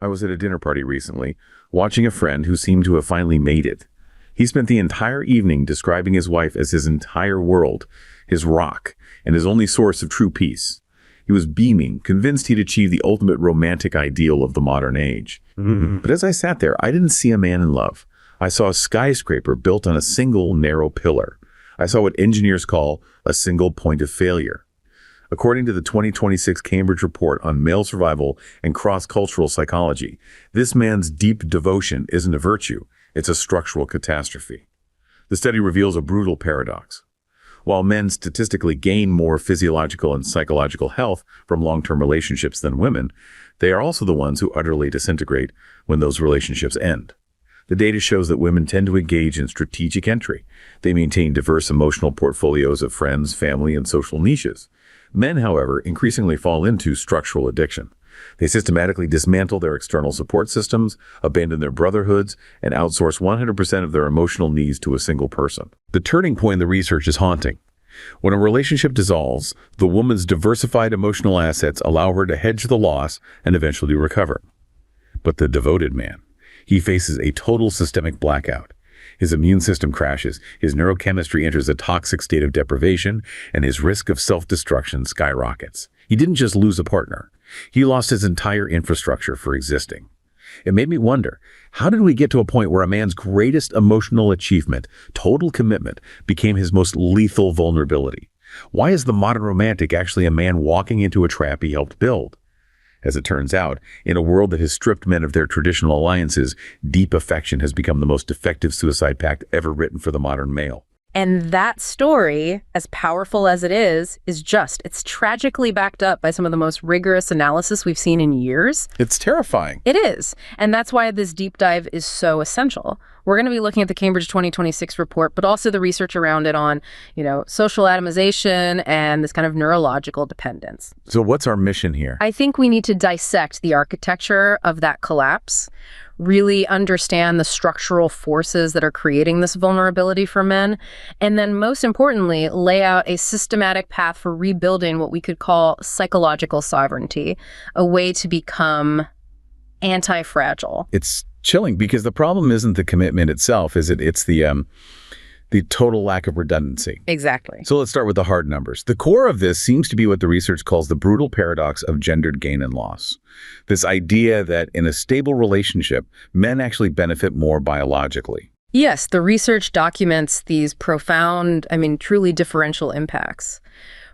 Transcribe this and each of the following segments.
I was at a dinner party recently, watching a friend who seemed to have finally made it. He spent the entire evening describing his wife as his entire world, his rock, and his only source of true peace. He was beaming, convinced he'd achieved the ultimate romantic ideal of the modern age. But as I sat there, I didn't see a man in love. I saw a skyscraper built on a single narrow pillar. I saw what engineers call a single point of failure. According to the 2026 Cambridge Report on Male Survival and Cross-Cultural Psychology, this man's deep devotion isn't a virtue, it's a structural catastrophe. The study reveals a brutal paradox. While men statistically gain more physiological and psychological health from long-term relationships than women, they are also the ones who utterly disintegrate when those relationships end. The data shows that women tend to engage in strategic entry. They maintain diverse emotional portfolios of friends, family, and social niches. Men, however, increasingly fall into structural addiction. They systematically dismantle their external support systems, abandon their brotherhoods, and outsource 100% of their emotional needs to a single person. The turning point in the research is haunting. When a relationship dissolves, the woman's diversified emotional assets allow her to hedge the loss and eventually recover. But the devoted man, he faces a total systemic blackout. His immune system crashes, his neurochemistry enters a toxic state of deprivation, and his risk of self-destruction skyrockets. He didn't just lose a partner. He lost his entire infrastructure for existing. It made me wonder, how did we get to a point where a man's greatest emotional achievement, total commitment, became his most lethal vulnerability? Why is the modern romantic actually a man walking into a trap he helped build? As it turns out, in a world that has stripped men of their traditional alliances, deep affection has become the most effective suicide pact ever written for the modern male. And that story, as powerful as it's tragically backed up by some of the most rigorous analysis we've seen in years. It's terrifying. It is. And that's why this deep dive is so essential. We're going to be looking at the Cambridge 2026 report, but also the research around it on, social atomization and this kind of neurological dependence. So what's our mission here? I think we need to dissect the architecture of that collapse, really understand the structural forces that are creating this vulnerability for men, and then most importantly, lay out a systematic path for rebuilding what we could call psychological sovereignty, a way to become anti-fragile. It's chilling because the problem isn't the commitment itself, is it? It's the total lack of redundancy. Exactly. So let's start with the hard numbers. The core of this seems to be what the research calls the brutal paradox of gendered gain and loss. This idea that in a stable relationship, men actually benefit more biologically. Yes, the research documents these profound, truly differential impacts.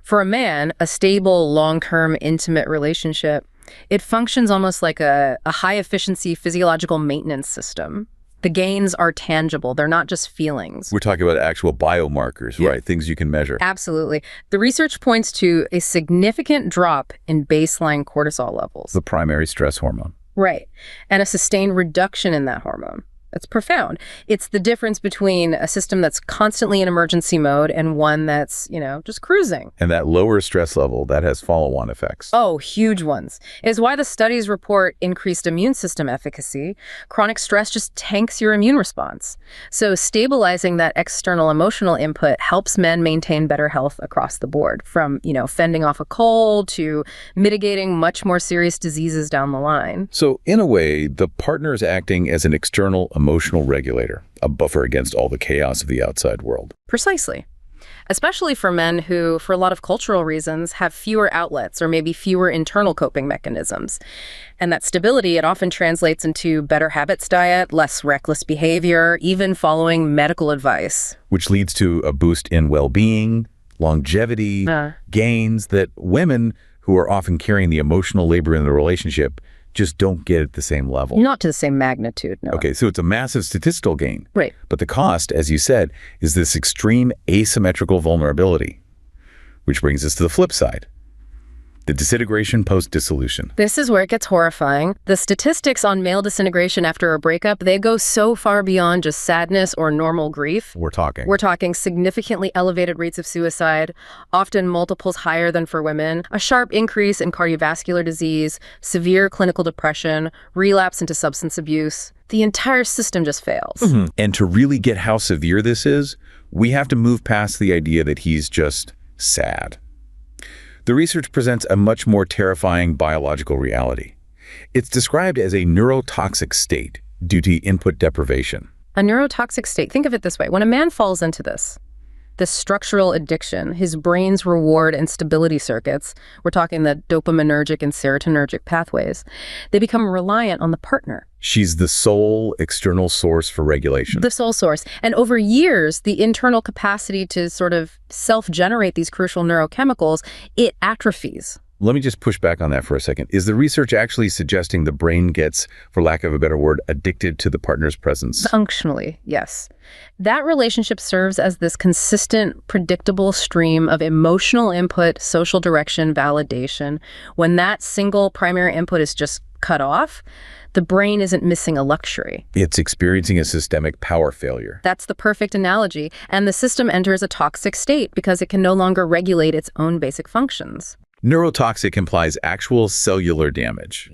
For a man, a stable, long-term, intimate relationship, it functions almost like a high-efficiency physiological maintenance system. The gains are tangible. They're not just feelings. We're talking about actual biomarkers, right? Things you can measure. Absolutely. The research points to a significant drop in baseline cortisol levels. The primary stress hormone. Right. And a sustained reduction in that hormone. That's profound. It's the difference between a system that's constantly in emergency mode and one that's, just cruising. And that lower stress level, that has follow-on effects. Oh, huge ones. Is why the studies report increased immune system efficacy. Chronic stress just tanks your immune response. So stabilizing that external emotional input helps men maintain better health across the board, from, fending off a cold to mitigating much more serious diseases down the line. So in a way, the partner is acting as an external emotional regulator, a buffer against all the chaos of the outside world. Precisely. Especially for men who, for a lot of cultural reasons, have fewer outlets or maybe fewer internal coping mechanisms. And that stability, it often translates into better habits diet, less reckless behavior, even following medical advice. Which leads to a boost in well-being, longevity, gains that women who are often carrying the emotional labor in the relationship just don't get at the same level. Not to the same magnitude, no. Okay, so it's a massive statistical gain. Right. But the cost, as you said, is this extreme asymmetrical vulnerability, which brings us to the flip side. The disintegration post-dissolution. This is where it gets horrifying. The statistics on male disintegration after a breakup, they go so far beyond just sadness or normal grief. We're talking significantly elevated rates of suicide, often multiples higher than for women, a sharp increase in cardiovascular disease, severe clinical depression, relapse into substance abuse. The entire system just fails. And to really get how severe this is, we have to move past the idea that he's just sad. The research presents a much more terrifying biological reality. It's described as a neurotoxic state due to input deprivation. A neurotoxic state. Think of it this way. When a man falls into this structural addiction, his brain's reward and stability circuits, we're talking the dopaminergic and serotonergic pathways, they become reliant on the partner. She's the sole external source for regulation. The sole source. And over years, the internal capacity to sort of self-generate these crucial neurochemicals, it atrophies. Let me just push back on that for a second. Is the research actually suggesting the brain gets, for lack of a better word, addicted to the partner's presence? Functionally, yes. That relationship serves as this consistent, predictable stream of emotional input, social direction, validation. When that single primary input is just cut off, the brain isn't missing a luxury. It's experiencing a systemic power failure. That's the perfect analogy. And the system enters a toxic state because it can no longer regulate its own basic functions. Neurotoxic implies actual cellular damage.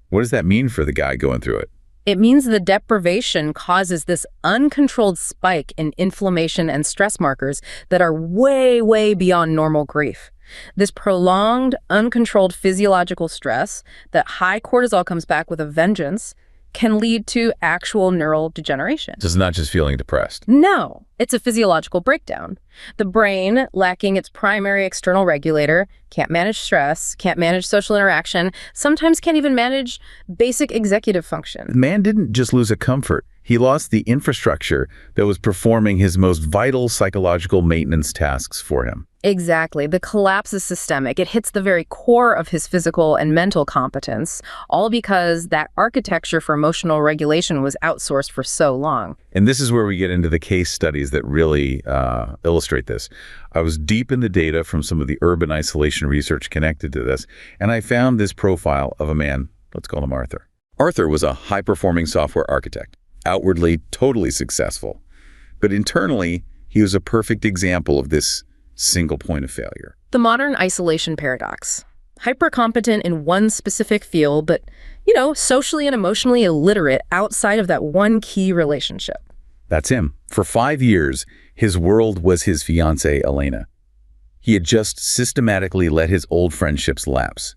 What does that mean for the guy going through it? It means the deprivation causes this uncontrolled spike in inflammation and stress markers that are way, way beyond normal grief. This prolonged, uncontrolled physiological stress that high cortisol comes back with a vengeance can lead to actual neural degeneration. So it's not just feeling depressed. No, it's a physiological breakdown. The brain, lacking its primary external regulator, can't manage stress, can't manage social interaction, sometimes can't even manage basic executive function. The man didn't just lose a comfort. He lost the infrastructure that was performing his most vital psychological maintenance tasks for him. Exactly. The collapse is systemic. It hits the very core of his physical and mental competence, all because that architecture for emotional regulation was outsourced for so long. And this is where we get into the case studies that really illustrate this. I was deep in the data from some of the urban isolation research connected to this, and I found this profile of a man, let's call him Arthur. Arthur was a high-performing software architect, outwardly totally successful. But internally, he was a perfect example of this single point of failure. The modern isolation paradox. Hyper-competent in one specific field, but, socially and emotionally illiterate outside of that one key relationship. That's him. For 5 years, his world was his fiancée, Elena. He had just systematically let his old friendships lapse.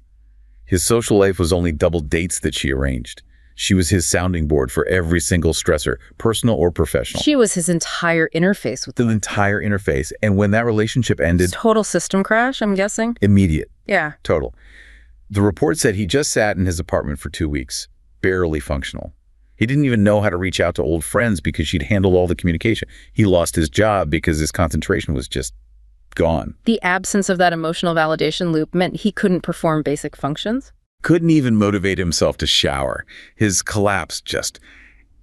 His social life was only double dates that she arranged. She was his sounding board for every single stressor, personal or professional. She was his entire interface with the entire interface. And when that relationship ended... Total system crash, I'm guessing? Immediate. Yeah. Total. The report said he just sat in his apartment for 2 weeks, barely functional. He didn't even know how to reach out to old friends because she'd handled all the communication. He lost his job because his concentration was just gone. The absence of that emotional validation loop meant he couldn't perform basic functions? Couldn't even motivate himself to shower. His collapse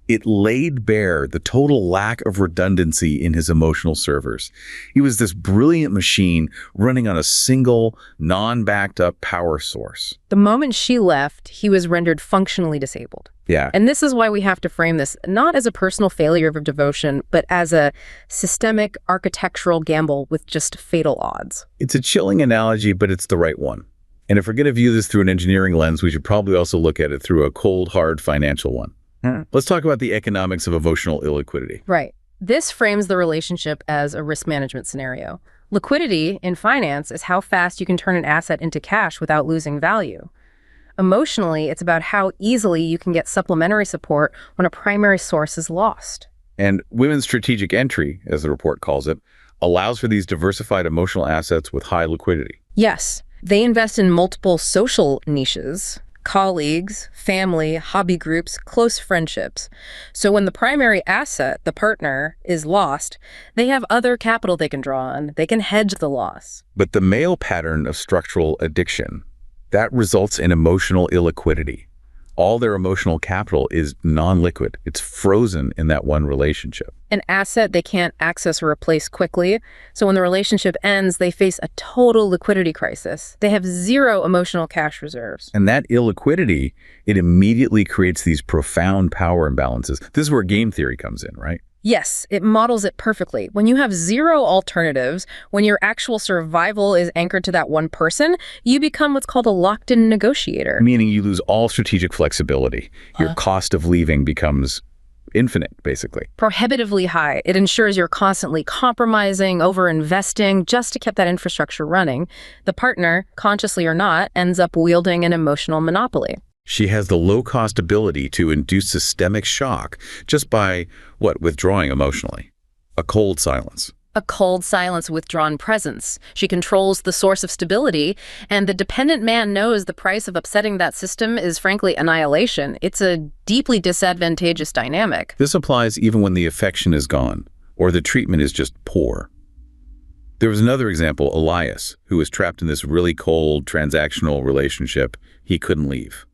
it laid bare the total lack of redundancy in his emotional servers. He was this brilliant machine running on a single, non-backed up power source. The moment she left, he was rendered functionally disabled. Yeah. And this is why we have to frame this not as a personal failure of devotion, but as a systemic architectural gamble with just fatal odds. It's a chilling analogy, but it's the right one. And if we're going to view this through an engineering lens, we should probably also look at it through a cold, hard financial one. Let's talk about the economics of emotional illiquidity. Right. This frames the relationship as a risk management scenario. Liquidity in finance is how fast you can turn an asset into cash without losing value. Emotionally, it's about how easily you can get supplementary support when a primary source is lost. And women's strategic entry, as the report calls it, allows for these diversified emotional assets with high liquidity. Yes. They invest in multiple social niches, colleagues, family, hobby groups, close friendships. So when the primary asset, the partner, is lost, they have other capital they can draw on. They can hedge the loss. But the male pattern of structural addiction, that results in emotional illiquidity. All their emotional capital is non-liquid. It's frozen in that one relationship. An asset they can't access or replace quickly. So when the relationship ends, they face a total liquidity crisis. They have zero emotional cash reserves. And that illiquidity, it immediately creates these profound power imbalances. This is where game theory comes in, right? Yes, it models it perfectly. When you have zero alternatives, when your actual survival is anchored to that one person, you become what's called a locked-in negotiator. Meaning you lose all strategic flexibility. Your cost of leaving becomes infinite, basically. Prohibitively high. It ensures you're constantly compromising, over-investing, just to keep that infrastructure running. The partner, consciously or not, ends up wielding an emotional monopoly. She has the low-cost ability to induce systemic shock just by, withdrawing emotionally. A cold silence. A cold silence, withdrawn presence. She controls the source of stability, and the dependent man knows the price of upsetting that system is frankly annihilation. It's a deeply disadvantageous dynamic. This applies even when the affection is gone, or the treatment is just poor. There was another example, Elias, who was trapped in this really cold, transactional relationship he couldn't leave.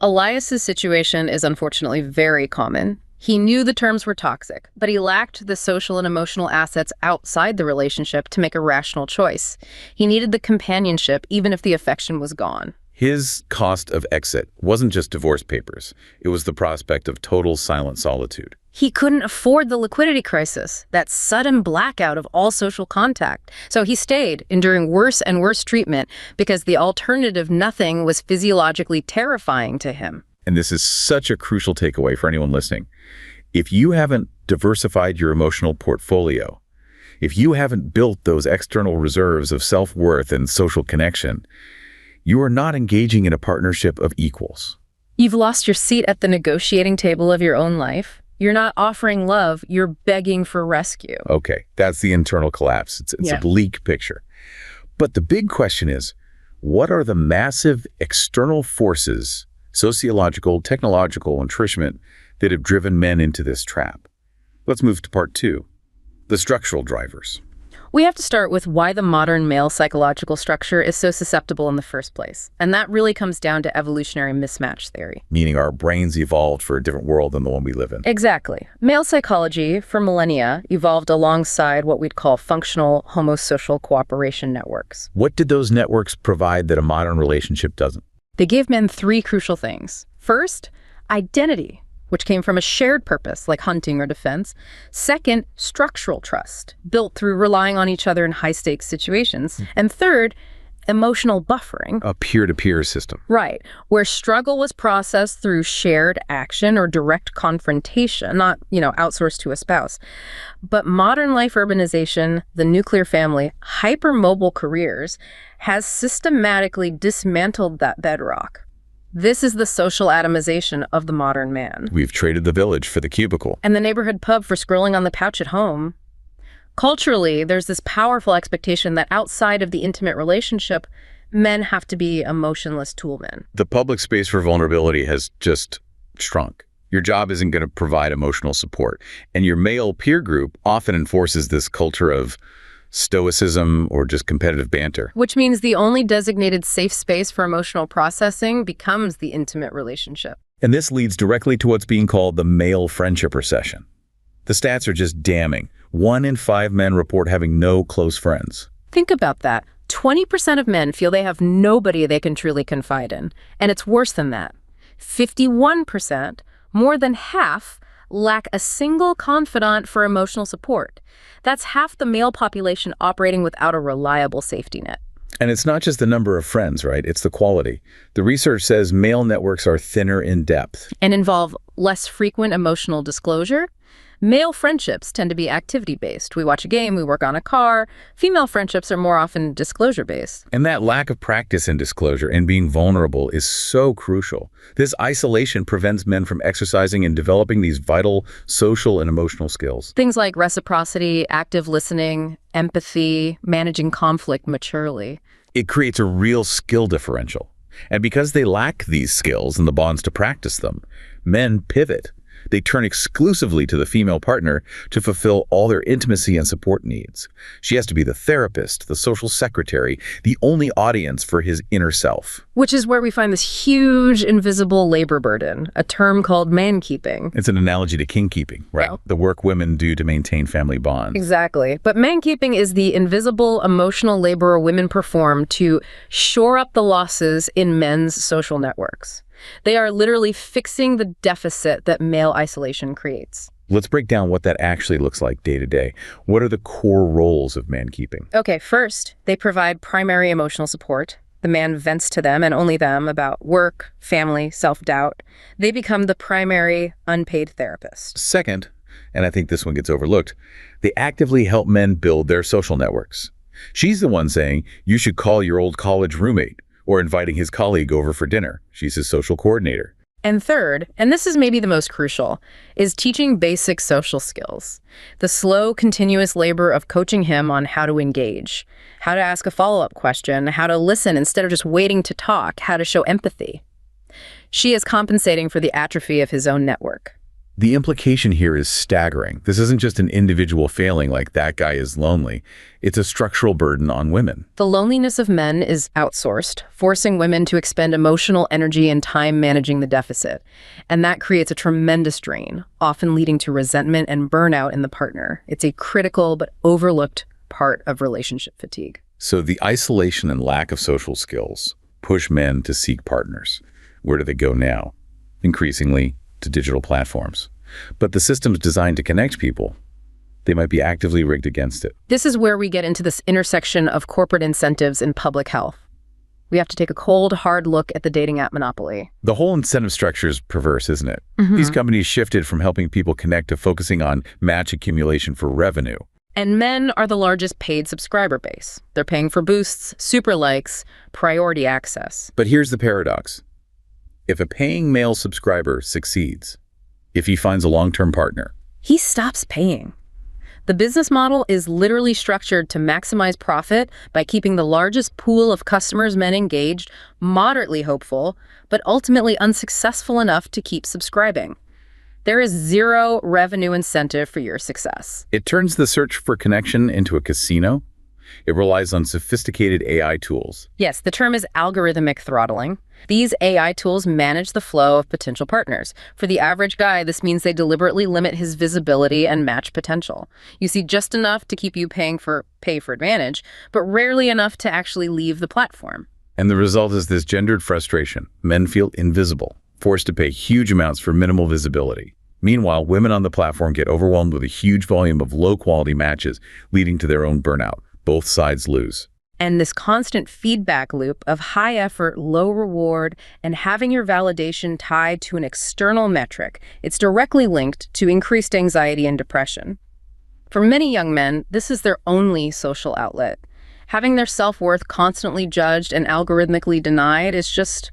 Elias's situation is unfortunately very common. He knew the terms were toxic, but he lacked the social and emotional assets outside the relationship to make a rational choice. He needed the companionship, even if the affection was gone. His cost of exit wasn't just divorce papers. It was the prospect of total silent solitude. He couldn't afford the liquidity crisis, that sudden blackout of all social contact. So he stayed, enduring worse and worse treatment because the alternative nothing was physiologically terrifying to him. And this is such a crucial takeaway for anyone listening. If you haven't diversified your emotional portfolio, if you haven't built those external reserves of self-worth and social connection, you are not engaging in a partnership of equals. You've lost your seat at the negotiating table of your own life. You're not offering love, you're begging for rescue. Okay, that's the internal collapse. It's a bleak picture. But the big question is, what are the massive external forces, sociological, technological, enrichment, that have driven men into this trap? Let's move to part 2, the structural drivers. We have to start with why the modern male psychological structure is so susceptible in the first place. And that really comes down to evolutionary mismatch theory. Meaning our brains evolved for a different world than the one we live in. Exactly. Male psychology, for millennia, evolved alongside what we'd call functional homosocial cooperation networks. What did those networks provide that a modern relationship doesn't? They gave men 3 crucial things. First, identity, which came from a shared purpose, like hunting or defense. Second, structural trust, built through relying on each other in high-stakes situations. And third, emotional buffering. A peer-to-peer system. Right, where struggle was processed through shared action or direct confrontation, not, outsourced to a spouse. But modern life urbanization, the nuclear family, hypermobile careers, has systematically dismantled that bedrock. This is the social atomization of the modern man. We've traded the village for the cubicle. And the neighborhood pub for scrolling on the couch at home. Culturally, there's this powerful expectation that outside of the intimate relationship, men have to be emotionless toolmen. The public space for vulnerability has just shrunk. Your job isn't going to provide emotional support. And your male peer group often enforces this culture of stoicism or just competitive banter. Which means the only designated safe space for emotional processing becomes the intimate relationship. And this leads directly to what's being called the male friendship recession. The stats are just damning. 1 in 5 men report having no close friends. Think about that. 20% of men feel they have nobody they can truly confide in. And it's worse than that. 51%, more than half, lack a single confidant for emotional support. That's half the male population operating without a reliable safety net. And it's not just the number of friends, right? It's the quality. The research says male networks are thinner in depth. And involve less frequent emotional disclosure. Male friendships tend to be activity-based. We watch a game, we work on a car. Female friendships are more often disclosure-based. And that lack of practice in disclosure and being vulnerable is so crucial. This isolation prevents men from exercising and developing these vital social and emotional skills. Things like reciprocity, active listening, empathy, managing conflict maturely. It creates a real skill differential. And because they lack these skills and the bonds to practice them, men pivot. They turn exclusively to the female partner to fulfill all their intimacy and support needs. She has to be the therapist, the social secretary, the only audience for his inner self. Which is where we find this huge invisible labor burden, a term called man-keeping. It's an analogy to king-keeping, right? Yeah. The work women do to maintain family bonds. Exactly. But man-keeping is the invisible emotional labor women perform to shore up the losses in men's social networks. They are literally fixing the deficit that male isolation creates. Let's break down what that actually looks like day to day. What are the core roles of man-keeping? Okay, first, they provide primary emotional support. The man vents to them and only them about work, family, self-doubt. They become the primary unpaid therapist. Second, and I think this one gets overlooked, they actively help men build their social networks. She's the one saying, you should call your old college roommate, Or inviting his colleague over for dinner. She's his social coordinator. And third, and this is maybe the most crucial, is teaching basic social skills. The slow, continuous labor of coaching him on how to engage, how to ask a follow-up question, how to listen instead of just waiting to talk, how to show empathy. She is compensating for the atrophy of his own network. The implication here is staggering. This isn't just an individual failing like that guy is lonely. It's a structural burden on women. The loneliness of men is outsourced, forcing women to expend emotional energy and time managing the deficit. And that creates a tremendous drain, often leading to resentment and burnout in the partner. It's a critical but overlooked part of relationship fatigue. So the isolation and lack of social skills push men to seek partners. Where do they go now? Increasingly, to digital platforms. But the systems designed to connect people, they might be actively rigged against it. This is where we get into this intersection of corporate incentives and public health. We have to take a cold, hard look at the dating app monopoly. The whole incentive structure is perverse, isn't it? These companies shifted from helping people connect to focusing on match accumulation for revenue. And men are the largest paid subscriber base. They're paying for boosts, super likes, priority access. But here's the paradox. If a paying male subscriber succeeds, if he finds a long-term partner, he stops paying. The business model is literally structured to maximize profit by keeping the largest pool of customers men engaged, moderately hopeful, but ultimately unsuccessful enough to keep subscribing. There is zero revenue incentive for your success. It turns the search for connection into a casino. It relies on sophisticated AI tools. Yes, the term is algorithmic throttling. These AI tools manage the flow of potential partners. For the average guy, this means they deliberately limit his visibility and match potential. You see just enough to keep you pay for advantage, but rarely enough to actually leave the platform. And the result is this gendered frustration. Men feel invisible, forced to pay huge amounts for minimal visibility. Meanwhile, women on the platform get overwhelmed with a huge volume of low-quality matches, leading to their own burnout. Both sides lose. And this constant feedback loop of high effort, low reward, and having your validation tied to an external metric, it's directly linked to increased anxiety and depression. For many young men, this is their only social outlet. Having their self-worth constantly judged and algorithmically denied is just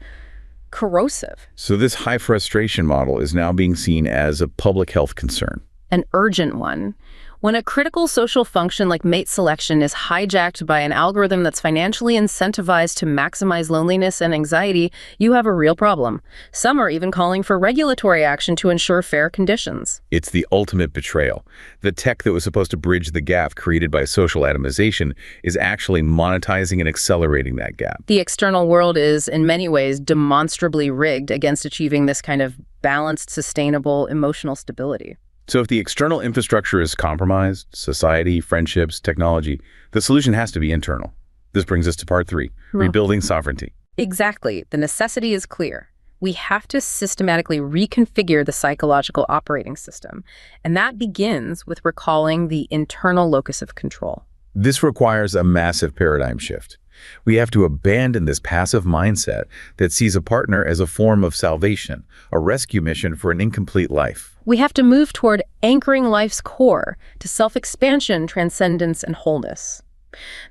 corrosive. So this high frustration model is now being seen as a public health concern. An urgent one. When a critical social function like mate selection is hijacked by an algorithm that's financially incentivized to maximize loneliness and anxiety, you have a real problem. Some are even calling for regulatory action to ensure fair conditions. It's the ultimate betrayal. The tech that was supposed to bridge the gap created by social atomization is actually monetizing and accelerating that gap. The external world is, in many ways, demonstrably rigged against achieving this kind of balanced, sustainable emotional stability. So if the external infrastructure is compromised, society, friendships, technology, the solution has to be internal. This brings us to part 3, rebuilding sovereignty. Exactly. The necessity is clear. We have to systematically reconfigure the psychological operating system. And that begins with recalling the internal locus of control. This requires a massive paradigm shift. We have to abandon this passive mindset that sees a partner as a form of salvation, a rescue mission for an incomplete life. We have to move toward anchoring life's core to self-expansion, transcendence, and wholeness.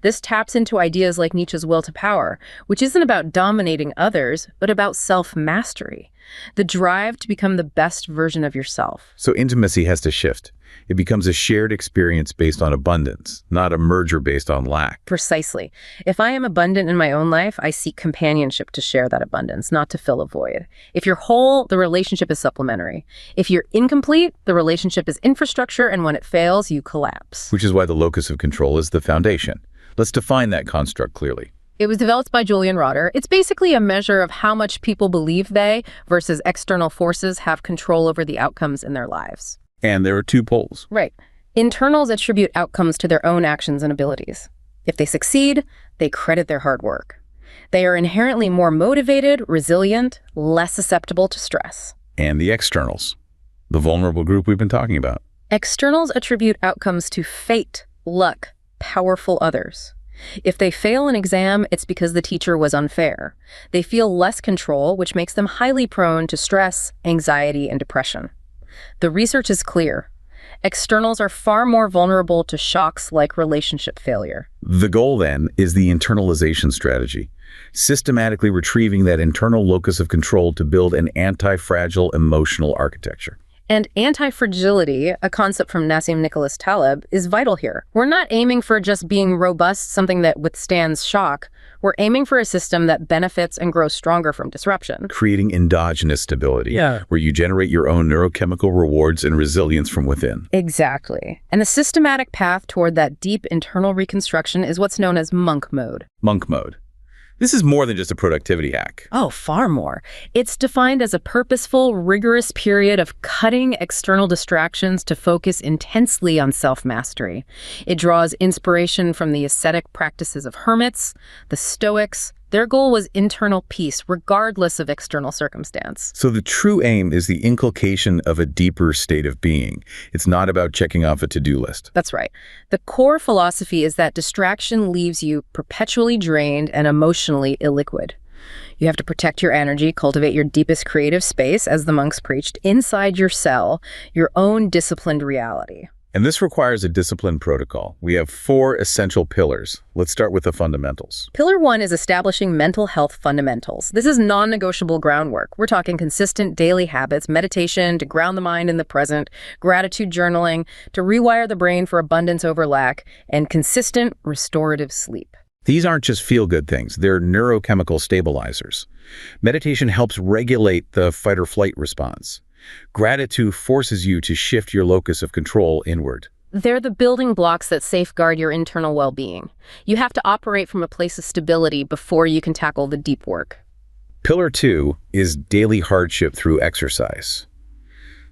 This taps into ideas like Nietzsche's will to power, which isn't about dominating others, but about self-mastery, the drive to become the best version of yourself. So intimacy has to shift. It becomes a shared experience based on abundance, not a merger based on lack. Precisely. If I am abundant in my own life, I seek companionship to share that abundance, not to fill a void. If you're whole, the relationship is supplementary. If you're incomplete, the relationship is infrastructure, and when it fails, you collapse. Which is why the locus of control is the foundation. Let's define that construct clearly. It was developed by Julian Rotter. It's basically a measure of how much people believe they versus external forces have control over the outcomes in their lives. And there are 2 poles. Right. Internals attribute outcomes to their own actions and abilities. If they succeed, they credit their hard work. They are inherently more motivated, resilient, less susceptible to stress. And the externals, the vulnerable group we've been talking about. Externals attribute outcomes to fate, luck, powerful others. If they fail an exam, it's because the teacher was unfair. They feel less control, which makes them highly prone to stress, anxiety, and depression. The research is clear. Externals are far more vulnerable to shocks like relationship failure. The goal, then, is the internalization strategy, systematically retrieving that internal locus of control to build an anti-fragile emotional architecture. And anti-fragility, a concept from Nassim Nicholas Taleb, is vital here. We're not aiming for just being robust, something that withstands shock. We're aiming for a system that benefits and grows stronger from disruption. Creating endogenous stability, where you generate your own neurochemical rewards and resilience from within. Exactly. And the systematic path toward that deep internal reconstruction is what's known as monk mode. Monk mode. This is more than just a productivity hack. Oh, far more. It's defined as a purposeful, rigorous period of cutting external distractions to focus intensely on self-mastery. It draws inspiration from the ascetic practices of hermits, the Stoics. Their goal was internal peace, regardless of external circumstance. So the true aim is the inculcation of a deeper state of being. It's not about checking off a to-do list. That's right. The core philosophy is that distraction leaves you perpetually drained and emotionally illiquid. You have to protect your energy, cultivate your deepest creative space, as the monks preached, inside your cell, your own disciplined reality. And this requires a disciplined protocol. We have 4 essential pillars. Let's start with the fundamentals. Pillar 1 is establishing mental health fundamentals. This is non-negotiable groundwork. We're talking consistent daily habits, meditation to ground the mind in the present, gratitude journaling to rewire the brain for abundance over lack, and consistent restorative sleep. These aren't just feel-good things. They're neurochemical stabilizers. Meditation helps regulate the fight-or-flight response. Gratitude forces you to shift your locus of control inward. They're the building blocks that safeguard your internal well-being. You have to operate from a place of stability before you can tackle the deep work. Pillar 2 is daily hardship through exercise.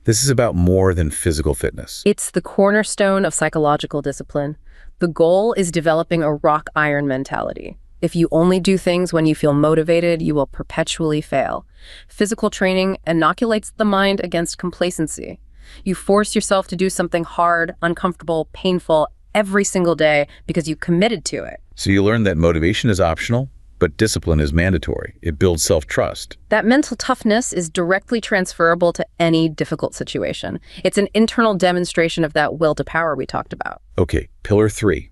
This is about more than physical fitness. It's the cornerstone of psychological discipline. The goal is developing a rock iron mentality. If you only do things when you feel motivated, you will perpetually fail. Physical training inoculates the mind against complacency. You force yourself to do something hard, uncomfortable, painful every single day because you committed to it. So you learn that motivation is optional, but discipline is mandatory. It builds self-trust. That mental toughness is directly transferable to any difficult situation. It's an internal demonstration of that will to power we talked about. Okay, pillar 3.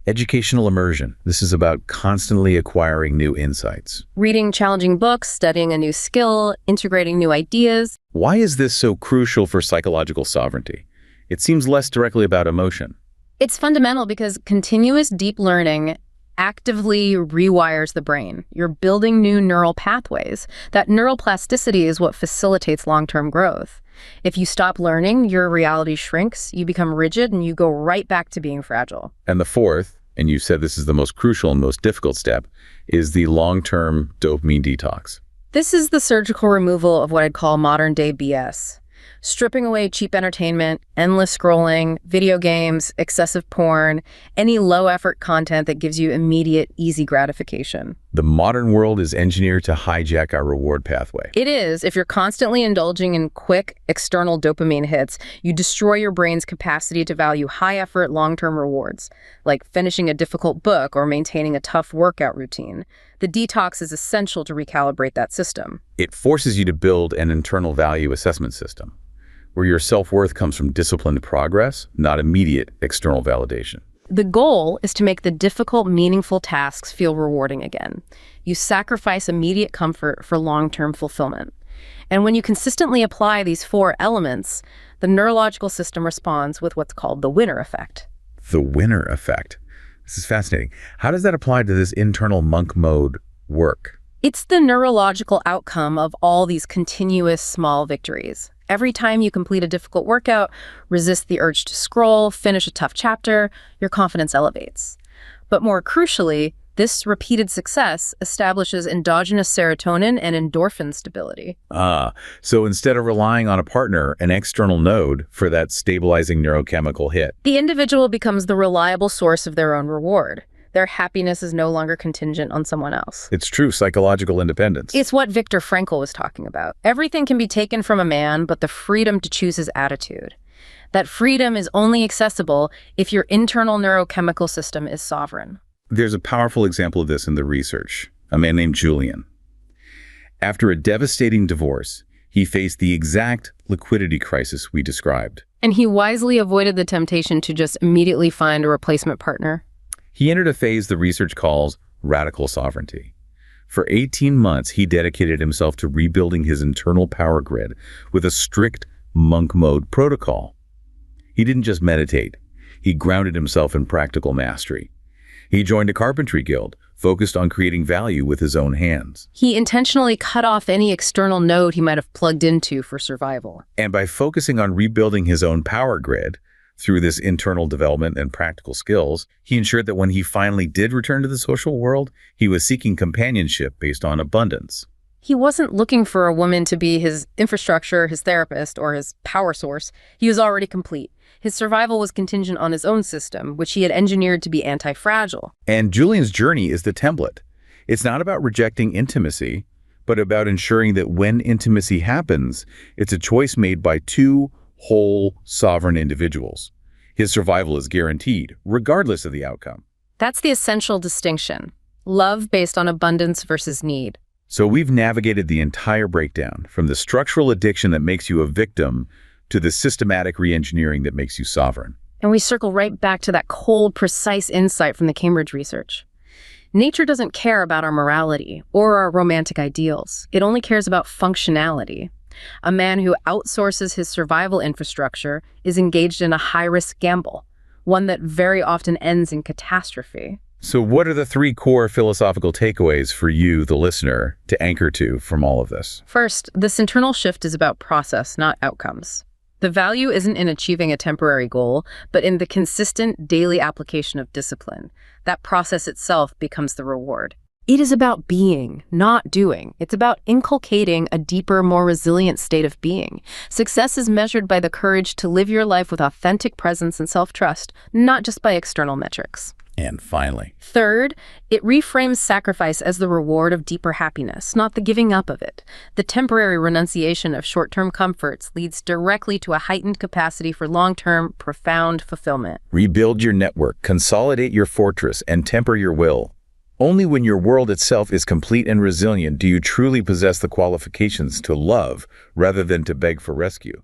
Educational immersion. This is about constantly acquiring new insights. Reading challenging books, studying a new skill, integrating new ideas. Why is this so crucial for psychological sovereignty? It seems less directly about emotion. It's fundamental because continuous deep learning actively rewires the brain. You're building new neural pathways. That neuroplasticity is what facilitates long-term growth. If you stop learning, your reality shrinks, you become rigid, and you go right back to being fragile. And the 4th, and you said this is the most crucial and most difficult step, is the long-term dopamine detox. This is the surgical removal of what I'd call modern-day BS. Stripping away cheap entertainment, endless scrolling, video games, excessive porn, any low-effort content that gives you immediate, easy gratification. The modern world is engineered to hijack our reward pathway. It is. If you're constantly indulging in quick, external dopamine hits, you destroy your brain's capacity to value high-effort, long-term rewards, like finishing a difficult book or maintaining a tough workout routine. The detox is essential to recalibrate that system. It forces you to build an internal value assessment system, where your self-worth comes from disciplined progress, not immediate external validation. The goal is to make the difficult, meaningful tasks feel rewarding again. You sacrifice immediate comfort for long-term fulfillment. And when you consistently apply these 4 elements, the neurological system responds with what's called the winner effect. The winner effect. This is fascinating. How does that apply to this internal monk mode work? It's the neurological outcome of all these continuous small victories. Every time you complete a difficult workout, resist the urge to scroll, finish a tough chapter, your confidence elevates. But more crucially, this repeated success establishes endogenous serotonin and endorphin stability. So instead of relying on a partner, an external node for that stabilizing neurochemical hit, the individual becomes the reliable source of their own reward. Their happiness is no longer contingent on someone else. it's true psychological independence. It's what Viktor Frankl was talking about. Everything can be taken from a man, but the freedom to choose his attitude. That freedom is only accessible if your internal neurochemical system is sovereign. There's a powerful example of this in the research. A man named Julian. After a devastating divorce, He faced the exact liquidity crisis we described. And he wisely avoided the temptation to just immediately find a replacement partner. He entered a phase the research calls radical sovereignty. For 18 months, he dedicated himself to rebuilding his internal power grid with a strict monk mode protocol. He didn't just meditate. He grounded himself in practical mastery. He joined a carpentry guild, focused on creating value with his own hands. He intentionally cut off any external node he might have plugged into for survival. And by focusing on rebuilding his own power grid through this internal development and practical skills, he ensured that when he finally did return to the social world, he was seeking companionship based on abundance. He wasn't looking for a woman to be his infrastructure, his therapist, or his power source. He was already complete. His survival was contingent on his own system, which he had engineered to be anti-fragile. And Julian's journey is the template. It's not about rejecting intimacy, but about ensuring that when intimacy happens, it's a choice made by two whole, sovereign individuals. His survival is guaranteed, regardless of the outcome. That's the essential distinction. Love based on abundance versus need. So we've navigated the entire breakdown, from the structural addiction that makes you a victim to the systematic re-engineering that makes you sovereign. And we circle right back to that cold, precise insight from the Cambridge research. Nature doesn't care about our morality or our romantic ideals. It only cares about functionality. A man who outsources his survival infrastructure is engaged in a high-risk gamble, one that very often ends in catastrophe. So what are the three core philosophical takeaways for you, the listener, to anchor to from all of this? First, this internal shift is about process, not outcomes. The value isn't in achieving a temporary goal, but in the consistent daily application of discipline. That process itself becomes the reward. It is about being, not doing. It's about inculcating a deeper, more resilient state of being. Success is measured by the courage to live your life with authentic presence and self-trust, not just by external metrics. And finally, third, it reframes sacrifice as the reward of deeper happiness, not the giving up of it. The temporary renunciation of short-term comforts leads directly to a heightened capacity for long-term, profound fulfillment. rebuild your network, consolidate your fortress, and temper your will. Only when your world itself is complete and resilient do you truly possess the qualifications to love rather than to beg for rescue.